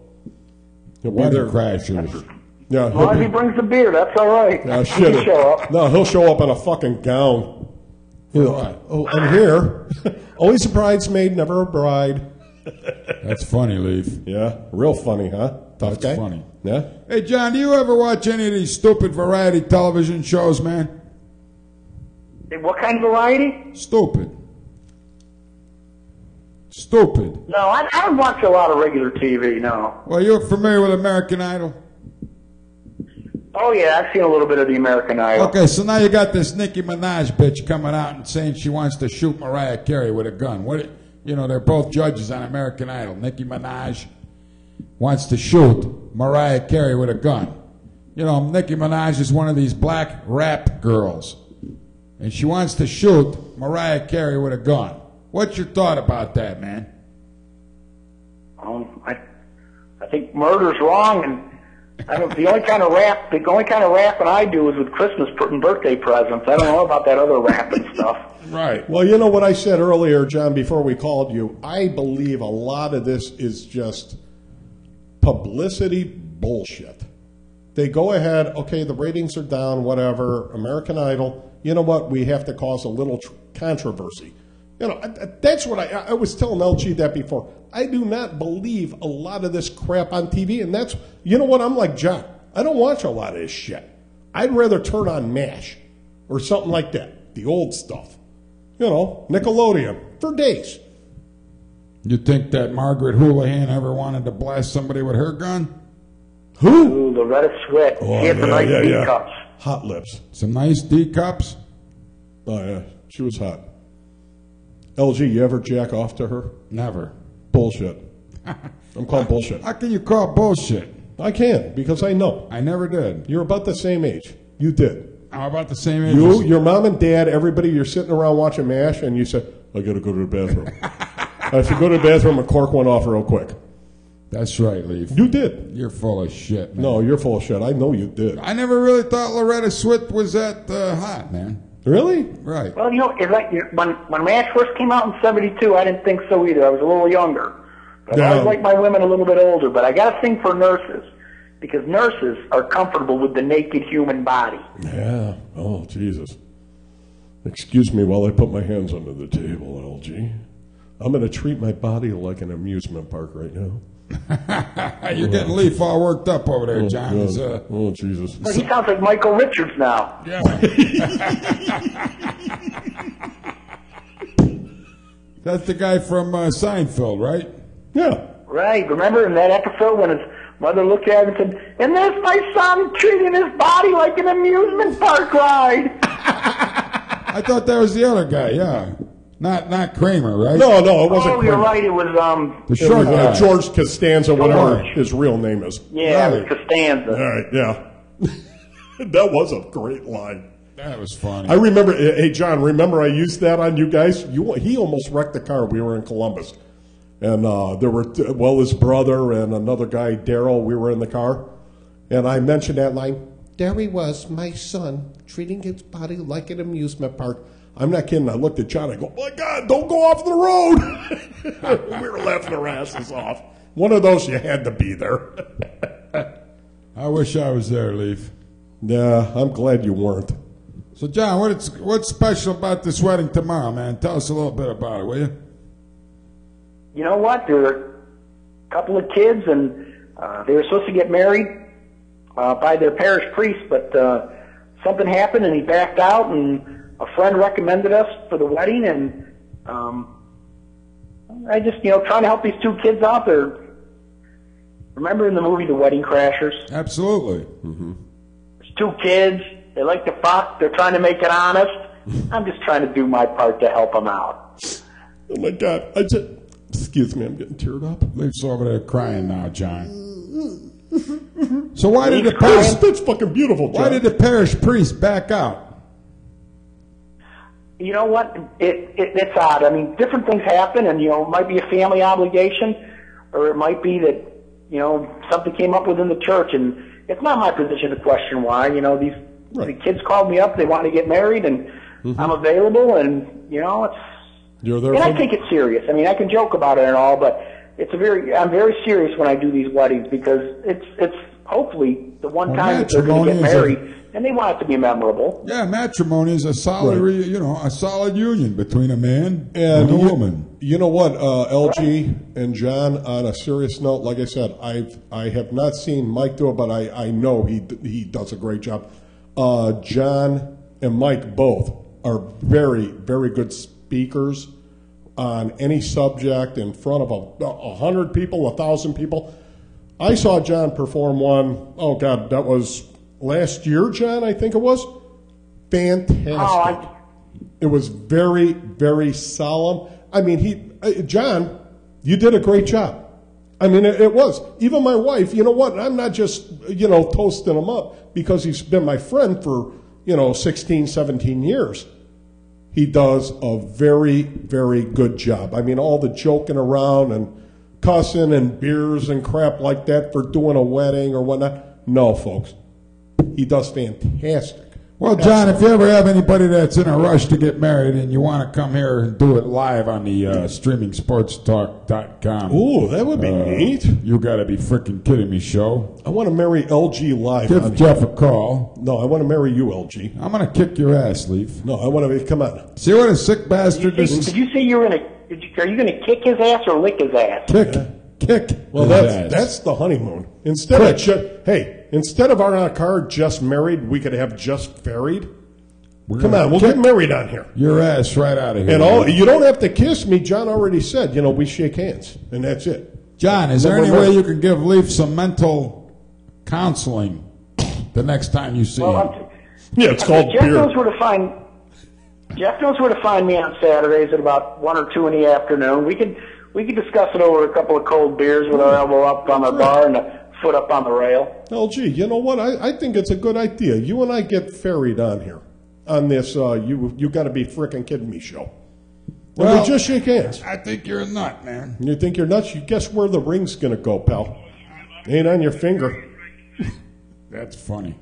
He'll be there. Crashers. Yeah, As long as he brings the beer, that's all right. Yeah, he can show up. No, he'll show up in a fucking gown. Oh, and here, always a bridesmaid, never a bride. That's funny, Leaf. Yeah, real funny, huh? Tough guy. That's funny. Yeah. Hey, John, do you ever watch any of these stupid variety television shows, man? What kind of variety? Stupid. No, I don't watch a lot of regular TV, no. Well, you're familiar with American Idol? Oh, yeah, I've seen a little bit of the American Idol. Okay, so now you got this Nicki Minaj bitch coming out and saying she wants to shoot Mariah Carey with a gun. They're both judges on American Idol. Nicki Minaj wants to shoot Mariah Carey with a gun. Nicki Minaj is one of these black rap girls, and she wants to shoot Mariah Carey with a gun. What's your thought about that, man? I think murder's wrong, and the only kind of rapping I do is with Christmas and birthday presents. I don't know about that other rapping stuff. Right. Well, you know what I said earlier, John, before we called you? I believe a lot of this is just publicity bullshit. They go ahead, okay, the ratings are down, whatever, American Idol. You know what? We have to cause a little controversy. That's what I was telling LG that before. I do not believe a lot of this crap on TV, and that's, you know what? I'm like John. I don't watch a lot of this shit. I'd rather turn on MASH or something like that, the old stuff. Nickelodeon for days. You think that Margaret Houlihan ever wanted to blast somebody with her gun? Who? Ooh, Loretta Swit. Oh, she had the nice D cups. Hot lips. Some nice D cups? Oh, yeah. She was hot. LG, you ever jack off to her? Never. Bullshit. I'm calling bullshit. How can you call bullshit? I can, because I know. I never did. You're about the same age. You did. I'm about the same age. Your mom and dad, everybody, you're sitting around watching MASH, and you said, I got to go to the bathroom. I have to go to the bathroom and cork one off real quick. That's right, Leaf. You did. You're full of shit, man. No, you're full of shit. I know you did. I never really thought Loretta Swit was that hot, man. Really? Right. Well, it's like when MASH first came out in '72, I didn't think so either. I was a little younger. But I always like my women a little bit older. But I got a thing for nurses because nurses are comfortable with the naked human body. Yeah. Oh, Jesus. Excuse me while I put my hands under the table, LG. I'm going to treat my body like an amusement park right now. You're getting Leaf all worked up over there, John. Oh, Jesus. Well, he sounds like Michael Richards now. Yeah. That's the guy from Seinfeld, right? Yeah. Right. Remember in that episode when his mother looked at him and said, "And there's my son treating his body like an amusement park ride." I thought that was the other guy, yeah. Not Kramer, right? No, it wasn't. Oh, Kramer. you're right. It was the short guy. George Costanza, whatever George. his real name is. Yeah, Right. it was Costanza. All right, yeah. That was a great line. That was funny. I remember, hey, John, remember I used that on you guys? He almost wrecked the car. We were in Columbus. And there were, his brother and another guy, Daryl, we were in the car. And I mentioned that line. There he was, my son, treating his body like an amusement park. I'm not kidding. I looked at John. I go, oh, my God, don't go off the road. We were laughing our asses off. One of those, you had to be there. I wish I was there, Leaf. Yeah, I'm glad you weren't. So, John, what's special about this wedding tomorrow, man? Tell us a little bit about it, will you? You know what? There were a couple of kids, and they were supposed to get married by their parish priest, but something happened, and he backed out, and a friend recommended us for the wedding, and I just, trying to help these two kids out there. Remember in the movie The Wedding Crashers? Absolutely. Mm-hmm. There's two kids. They like to fuck. They're trying to make it honest. I'm just trying to do my part to help them out. Oh, my God. Excuse me, I'm getting teared up. Leaf's over there crying now, John. So why did the parish... That's fucking beautiful, John. Why did the parish priest back out? You know what? It's odd. I mean, different things happen, and, it might be a family obligation, or it might be that, something came up within the church, and it's not my position to question why. The kids called me up, they want to get married, and I'm available, and, it's... You're there. And I take it serious. I mean, I can joke about it and all, but I'm very serious when I do these weddings because it's hopefully the one time that they're going to get married, and they want it to be memorable. Yeah, matrimony is a solid, a solid union between a man and a woman. You know what, LG and John? On a serious note, like I said, I have not seen Mike do it, but I know he does a great job. John and Mike both are very, very good speakers on any subject in front of 100 people, 1,000 people. I saw John perform one, oh God, that was last year, John, I think it was. Fantastic. It was very, very solemn. I mean, John, you did a great job. I mean, it was. Even my wife, you know what, I'm not just, toasting him up because he's been my friend for, 16, 17 years. He does a very, very good job. I mean, all the joking around and cussing and beers and crap like that for doing a wedding or whatnot. No, folks. He does fantastic. Well, John, if you ever have anybody that's in a rush to get married and you want to come here and do it live on the streamingsportstalk.com. Ooh, that would be neat. You got to be freaking kidding me, show. I want to marry LG live. Give Jeff a call. No, I want to marry you, LG. I'm going to kick your ass, Leaf. No, I want to come on. See what a sick bastard this is? Did you say you were going to... Are you going to kick his ass or lick his ass? Kick. Well, that's the honeymoon. Instead of our card just married, we could have just ferried. Come on, we'll get married on here. Your ass right out of here. And you don't have to kiss me. John already said, we shake hands, and that's it. John, is there any way you can give Leaf some mental counseling the next time you see him? Yeah, it's called Jeff beer. Jeff knows where to find me on Saturdays at about 1 or 2 in the afternoon. We could discuss it over a couple of cold beers with our elbow up on the bar and a foot up on the rail. LG, you know what? I think it's a good idea. You and I get ferried on here on this you got to be frickin' kidding me show. Well, we just shake hands. I think you're a nut, man. You think you're nuts? You guess where the ring's going to go, pal? Ain't on your finger. That's funny.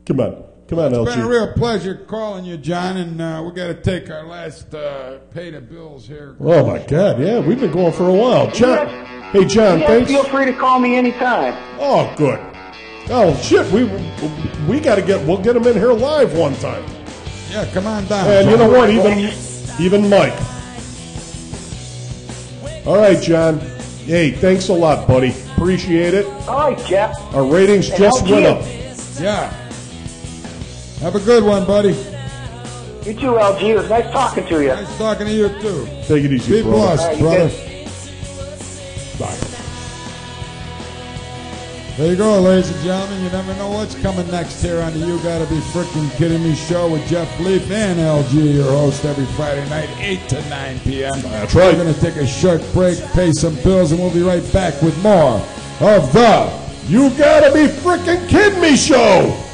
Come on. Come on, LG. It's been a real pleasure calling you, John, and we got to take our last pay the bills here. Oh, my God, yeah, we've been going for a while. John, hey, John, thanks. Feel free to call me anytime. Oh, good. Oh, shit, we got to we'll get him in here live one time. Yeah, come on down. And John. you know what, even Mike. All right, John. Hey, thanks a lot, buddy. Appreciate it. All right, Jeff. Our ratings just went up. Yeah. Have a good one, buddy. You too, LG. It was nice talking to you. Nice talking to you, too. Take it easy, Be blessed, right, brother. Bye. There you go, ladies and gentlemen. You never know what's coming next here on the You Gotta Be Frickin' Kidding Me show with Jeff Leaf and LG, your host, every Friday night, 8 to 9 p.m. That's right. We're going to take a short break, pay some bills, and we'll be right back with more of the You Gotta Be Frickin' Kidding Me show.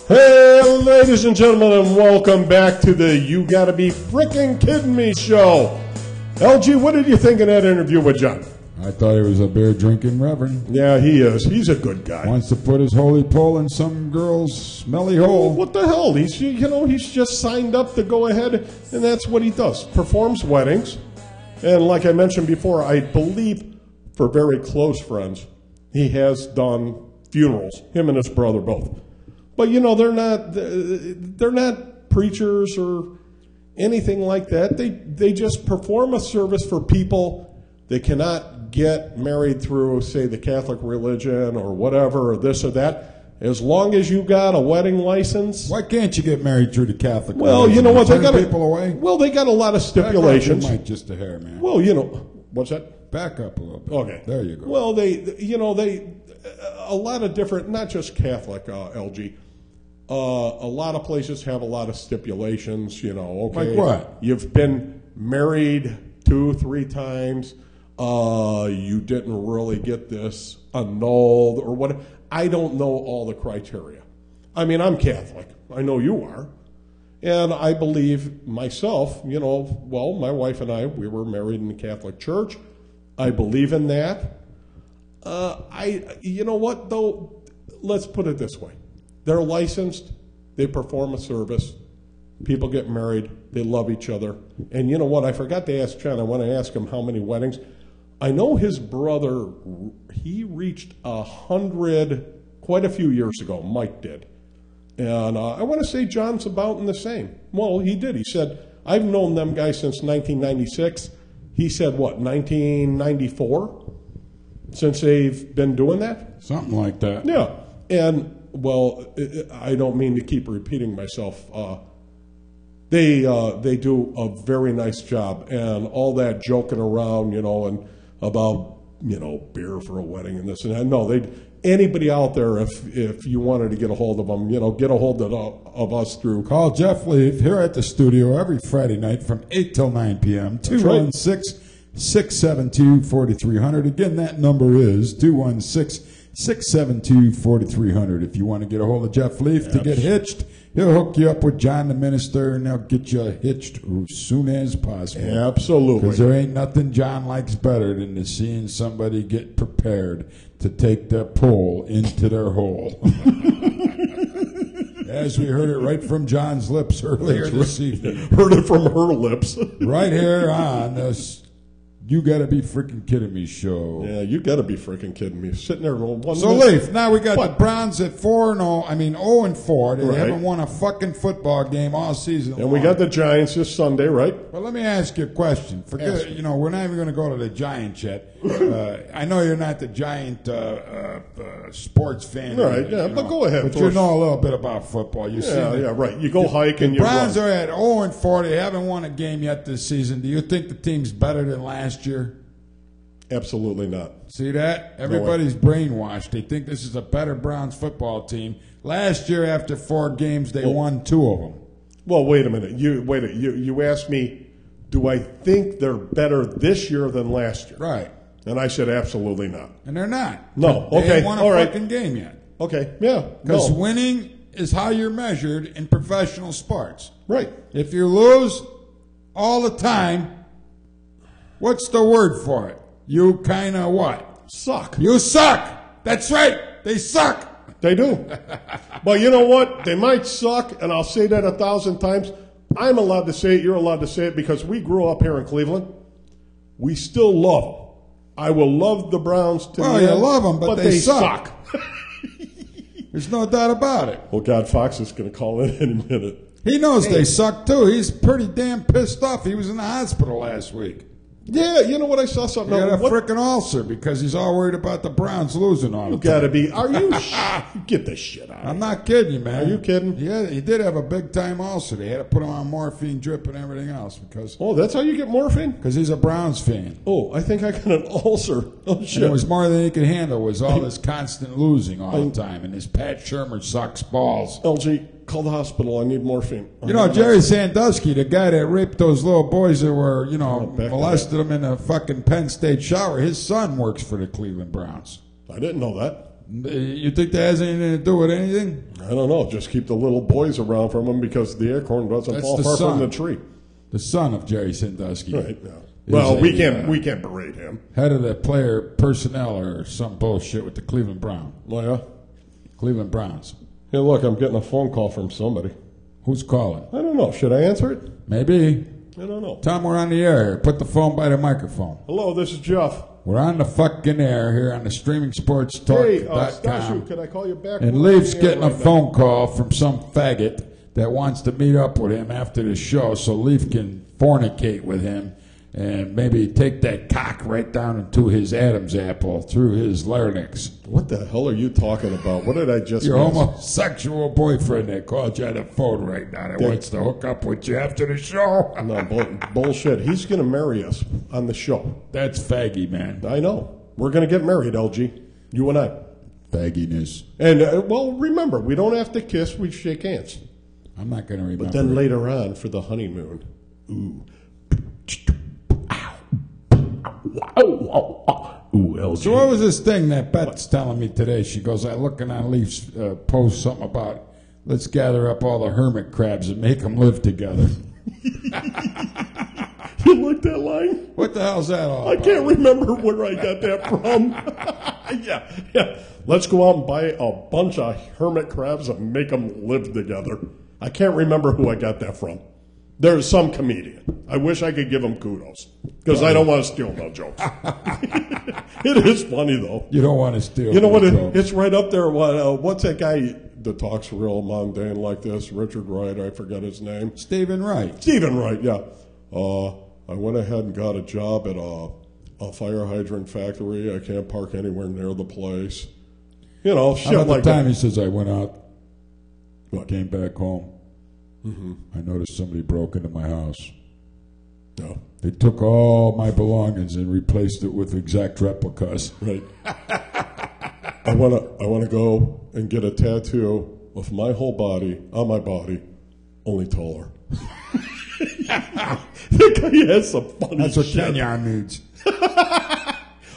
Hey, ladies and gentlemen, and welcome back to the You Gotta Be Frickin' Kidding Me show. LG, what did you think of that interview with John? I thought he was a beer-drinking reverend. Yeah, he is. He's a good guy. Wants to put his holy pole in some girl's smelly hole. What the hell? He's just signed up to go ahead, and that's what he does. Performs weddings. And like I mentioned before, I believe for very close friends, he has done funerals, him and his brother both. But, you know, they're not preachers or anything like that. They just perform a service for people that cannot get married through, say, the Catholic religion or whatever, or this or that. As long as you got a wedding license. Why can't you get married through the Catholic? Well, you know what? They got people away. Well, they got a lot of stipulations. Might just a hair, man. Well, you know, what's that? Back up a little bit. Okay, there you go. Well, they a lot of different, not just Catholic, LG. A lot of places have a lot of stipulations. You know, okay, like what? You've been married 2-3 times. You didn't really get this annulled or what. I don't know all the criteria. I mean, I'm Catholic. I know you are. And I believe myself, you know, well, my wife and I, we were married in the Catholic Church. I believe in that. You know what, though? Let's put it this way. They're licensed. They perform a service. People get married. They love each other. And you know what? I forgot to ask John. I want to ask him how many weddings. I know his brother, he reached 100 quite a few years ago. Mike did. And I want to say John's about in the same. Well, he did. He said, I've known them guys since 1996. He said, what, 1994? Since they've been doing that? Something like that. Yeah. And, well, I don't mean to keep repeating myself. They do a very nice job. And all that joking around, you know, and about, you know, beer for a wedding and this and that. No, anybody out there, if you wanted to get a hold of them, you know, get a hold of us through. Call Jeff Leaf here at the studio every Friday night from 8 till 9 p.m. 216-672-4300. Again, that number is 216-672-4300. If you want to get a hold of Jeff Leaf to get hitched, he'll hook you up with John the Minister, and they'll get you hitched as soon as possible. Absolutely. Because there ain't nothing John likes better than to seeing somebody get prepared to take their pole into their hole. As we heard it right from John's lips earlier this evening. Heard it from her lips. Right here on this You Gotta Be Freaking Kidding Me show. Yeah, you gotta be freaking kidding me. Sitting there going, So, Leaf, now we got the Browns at 0-4. They haven't won a fucking football game all season long. And we got the Giants this Sunday, right? Well, let me ask you a question. Forget, you know, we're not even going to go to the Giants yet. I know you're not the Giant sports fan. Right, yeah, but go ahead. But you know a little bit about football. Yeah, right. You go hike and you Browns are at 0-4. They haven't won a game yet this season. Do you think the team's better than last year? Absolutely not. See that? Everybody's brainwashed. They think this is a better Browns football team. Last year, after 4 games, they won 2 of them. Well, wait a minute. You asked me, do I think they're better this year than last year? Right. And I said absolutely not. And they're not. No. They Okay. ain't won a fucking game yet. Okay. Yeah. Because winning is how you're measured in professional sports. Right. If you lose all the time, what's the word for it? You kind of what? Suck. You suck. That's right. They suck. They do. But you know what? They might suck, and I'll say that 1,000 times. I'm allowed to say it. You're allowed to say it because we grew up here in Cleveland. We still love them. I will love the Browns to the end. You love them, but they suck. There's no doubt about it. Well, God, Fox is going to call in a minute. He knows they suck, too. He's pretty damn pissed off. He was in the hospital last week. Yeah, you know what? I saw something. He got a frickin' ulcer because he's all worried about the Browns losing all the time. You gotta be. Are you? Get this shit out of here. I'm not kidding you, man. Are you kidding? Yeah, he did have a big-time ulcer. They had to put him on morphine drip and everything else because... Oh, that's how you get morphine? Because he's a Browns fan. Oh, I think I got an ulcer. Oh, shit. And it was more than he could handle was all this constant losing all the time. And this Pat Shurmur sucks balls. LG, call the hospital. I need morphine. You know, Jerry Sandusky, the guy that raped those little boys that were, you know, molested them in a fucking Penn State shower, his son works for the Cleveland Browns. I didn't know that. You think that has anything to do with anything? I don't know. Just keep the little boys around from them because the acorn doesn't fall far from the tree. The son of Jerry Sandusky. Right. Yeah. Well, we can't berate him. Head of the player personnel or some bullshit with the Cleveland Browns. Oh, yeah? Cleveland Browns. Hey, look, I'm getting a phone call from somebody. Who's calling? I don't know. Should I answer it? Maybe. I don't know. Tom, we're on the air here. Put the phone by the microphone. Hello, this is Jeff. We're on the fucking air here on the streamingsportstalk.com. Hey, Stashu, can I call you back? And Leaf's getting a phone call from some faggot that wants to meet up with him after the show so Leaf can fornicate with him and maybe take that cock right down into his Adam's apple through his larynx. What the hell are you talking about? What did I just Your miss? homosexual boyfriend that called you on the phone right now that wants to hook up with you after the show. No, bullshit. He's going to marry us on the show. That's faggy, man. I know. We're going to get married, LG. You and I. Fagginess. And, well, remember, we don't have to kiss. We shake hands. I'm not going to remember. But then later on for the honeymoon. Ooh. Ooh, LG. So what was this thing that Bet's telling me today? She goes, I'm looking on Leaf's post something about let's gather up all the hermit crabs and make them live together. You like that line? What the hell's that all about? I can't remember where I got that from. Yeah. Let's go out and buy a bunch of hermit crabs and make them live together. I can't remember who I got that from. There's some comedian. I wish I could give him kudos because I don't want to steal no jokes. It is funny, though. You don't want to steal. You know what? It's right up there. What's that guy that talks real mundane like this? Richard Wright. I forget his name. Stephen Wright. Stephen Wright, yeah. I went ahead and got a job at a fire hydrant factory. I can't park anywhere near the place. You know, shit About like the time that. he says, I went out, What? came back home. Mm-hmm. I noticed somebody broke into my house. No. They took all my belongings and replaced it with exact replicas. Right. I wanna go and get a tattoo of my whole body on my body, only taller. That guy has some funny That's what shit. Kenyon needs.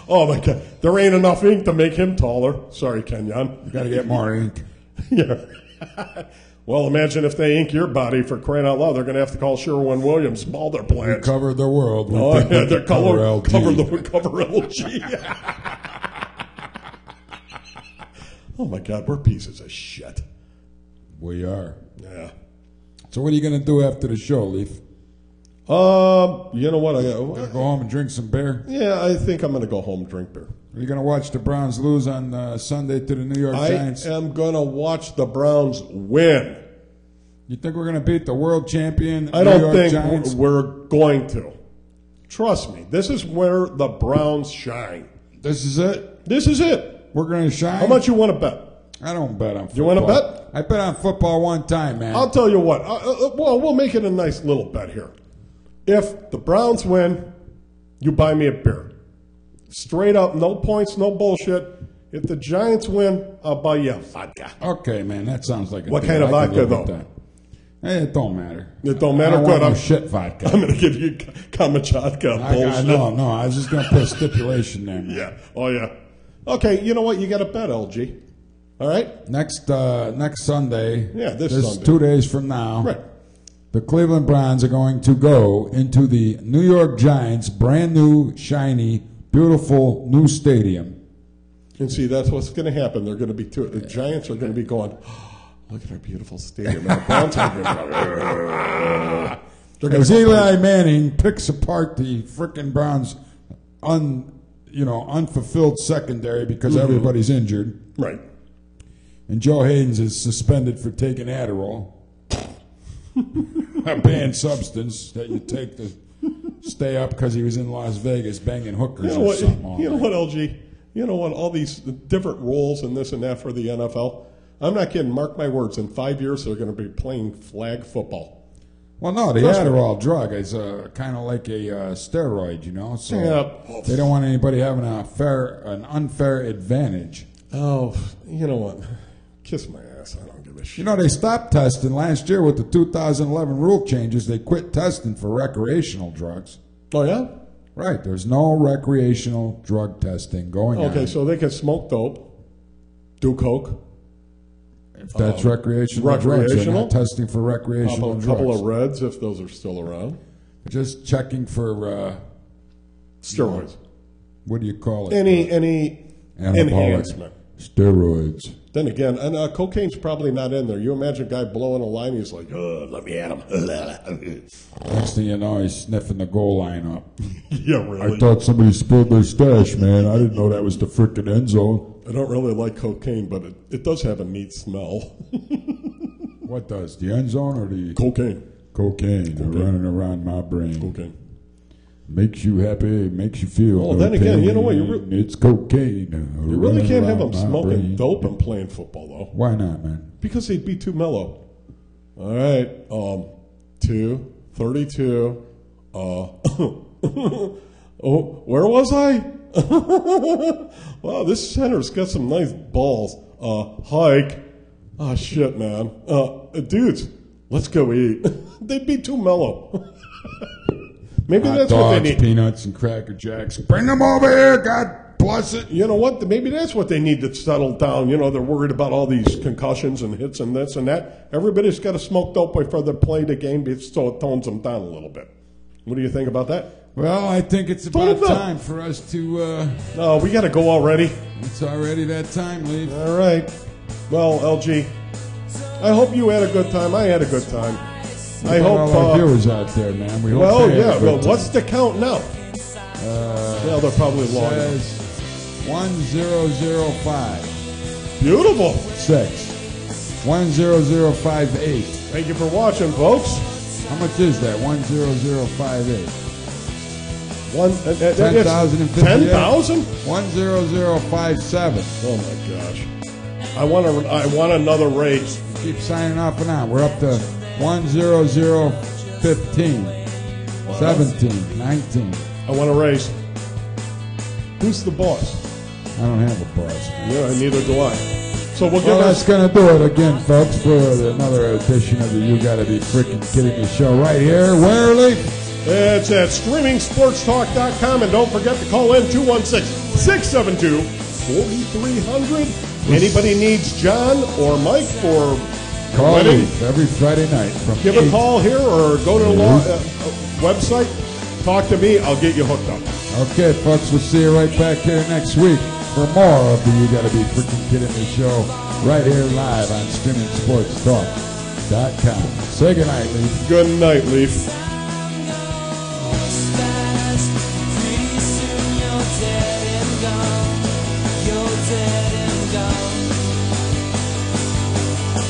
Oh my God, there ain't enough ink to make him taller. Sorry, Kenyon. You got to get more ink. Yeah. Well, imagine if they ink your body for crying out loud. They're going to have to call Sherwin-Williams, Balder We plants. covered the world. We Oh, think we yeah, can they're cover LG. cover LG. Oh my God, we're pieces of shit. We are. Yeah. So what are you going to do after the show, Leaf? You know what? Gonna go home and drink some beer? Yeah, I think I'm going to go home and drink beer. Are you going to watch the Browns lose on Sunday to the New York Giants? I am going to watch the Browns win. You think we're going to beat the world champion I New don't York think Giants? we're going to. Trust me, this is where the Browns shine. This is it? This is it. We're going to shine? How much you want to bet? I don't bet on football. You want to bet? I bet on football one time, man. I'll tell you what. Well, we'll make it a nice little bet here. If the Browns win, you buy me a beer. Straight up, no points, no bullshit. If the Giants win, I'll buy you a vodka. Okay, man, that sounds like a What deal. kind of I can vodka, live with though? that. Hey, it don't matter. It don't matter? I don't Good. want no shit vodka. I'm going to give you Kamchatka bullshit. No, I was just going to put a stipulation there, man. Yeah. Oh, yeah. Okay, you know what? You got to bet, LG. All right? Next Sunday. Yeah, this is Sunday. 2 days from now. Right. The Cleveland Browns are going to go into the New York Giants' brand new, shiny, beautiful new stadium. And see, that's what's going to happen. They're going to be the Giants are going to be going, oh, look at our beautiful stadium. And the Browns are going to As Eli Manning picks apart the frickin' Browns' unfulfilled secondary because everybody's injured. Right. And Joe Hayden is suspended for taking Adderall, a banned substance that you take to stay up because he was in Las Vegas banging hookers or something. You know what, LG? You know what? All these different rules and this and that for the NFL. I'm not kidding. Mark my words. In 5 years, they're going to be playing flag football. Well, no, the Adderall drug is kind of like a steroid, you know. So Yeah. they don't want anybody having an unfair advantage. Oh, you know what? Kiss my ass. I don't give a shit. You know, they stopped testing last year with the 2011 rule changes. They quit testing for recreational drugs. Oh, yeah? Right. There's no recreational drug testing going on. Okay, so they can smoke dope, do coke. If that's recreational drugs, they're not testing for recreational drugs. A couple of reds, if those are still around. Just checking for steroids. What do you call it? Any enhancement. Steroids. Then again, and cocaine's probably not in there. You imagine a guy blowing a line, he's like, let me at him. Next thing you know, he's sniffing the goal line up. Yeah, really. I thought somebody spilled their stash, man. I didn't know that was the frickin' end zone. I don't really like cocaine, but it does have a neat smell. What does? The end zone or the... Cocaine. Cocaine. They're running around my brain. Cocaine. Makes you happy, makes you feel. Well, then again, you know what? It's cocaine. You really can't have them smoking dope and playing football, though. Why not, man? Because they'd be too mellow. All right, 32. Oh, where was I? Wow, this center's got some nice balls. Hike. Oh, shit, man. Dudes, let's go eat. They'd be too mellow. Maybe hot that's dogs, what they need. Peanuts and Cracker Jacks. Bring them over here, God bless it. You know what? Maybe that's what they need to settle down. You know, they're worried about all these concussions and hits and this and that. Everybody's got to smoke dope before they play the game, so it tones them down a little bit. What do you think about that? Well, I think it's about time for us to... Oh, we got to go already. It's already that time, Leaf. All right. Well, LG, I hope you had a good time. I had a good time. I hope all our viewers out there, man. We hope well, they yeah. had a Well, good what's the count now? Well, they're probably logging. Says 1005. Beautiful. 6. 10058. Thank you for watching, folks. How much is that? 10058. 10,058. 10,000? 10057. Oh my gosh! I want another raise. Keep signing off and on. We're up to 10015. 17. 19. I want a raise. Who's the boss? I don't have a boss. Yeah, neither do I. So that's going to do it again, folks, for another edition of the You Gotta Be Freaking Kidding Me show right here. Where, Lee? It's at streamingsportstalk.com, and don't forget to call in 216-672-4300. Anybody needs John or Mike for call every Friday night. Give a call here or go to the website. Talk to me. I'll get you hooked up. Okay, folks, we'll see you right back here next week for more of the You Gotta Be Freaking Kidding Me show right here live on streamingsportstalk.com. Say goodnight, Leaf. Good night, Leaf.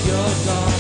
You're gone.